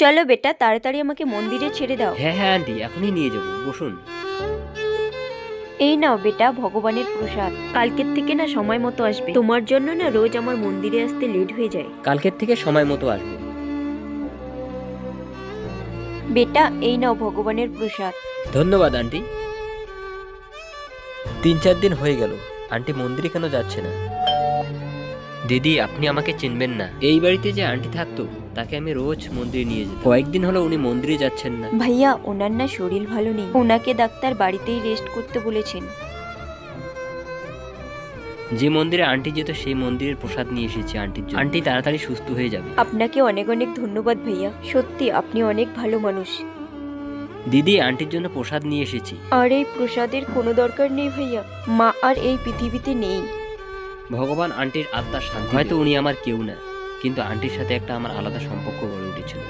চলো বেটা, তাড়াতাড়ি আমাকে মন্দিরে ছেড়ে দাও। হ্যাঁ হ্যাঁ আন্টি, এখনই নিয়ে যাবো, বসুন। এই নাও বেটা, ভগবানের প্রসাদ। কালকের থেকে না সময় মতো আসবে, তোমার জন্য না রোজ আমার মন্দিরে আসতে লেট হয়ে যায়। কালকের থেকে সময় মতো আসবো। বেটা, এই নাও ভগবানের প্রসাদ। ধন্যবাদ আন্টি। 3-4 দিন হয়ে গেল, আন্টি মন্দিরে কেন যাচ্ছে না? দিদি, আপনি আমাকে চিনবেন না। এই বাড়িতে যে আন্টি থাকতো, তাকে আমি রোজ মন্দিরে নিয়ে যেতাম। কয়েকদিন হলো উনি মন্দিরে যাচ্ছেন না। ভাইয়া, ওনার না শরীর ভালো নেই, ওনাকে ডাক্তার বাড়িতেই রেস্ট করতে বলেছেন। যে মন্দিরে আন্টি যেত সেই মন্দিরের প্রসাদ নিয়ে এসেছি আন্টির জন্য। আন্টি তাড়াতাড়ি সুস্থ হয়ে যাবে। আপনাকে অনেক অনেক ধন্যবাদ ভাইয়া, সত্যি আপনি অনেক ভালো মানুষ। দিদি, আন্টির জন্য প্রসাদ নিয়ে এসেছি। আর এই প্রসাদের কোনো দরকার নেই ভাইয়া, মা আর এই পৃথিবীতে নেই। ভগবান আন্টির আত্মার শান্তি। হয়তো উনি আমার কেউ না, কিন্তু আন্টির সাথে একটা আমার আলাদা সম্পর্ক গড়ে উঠেছিল।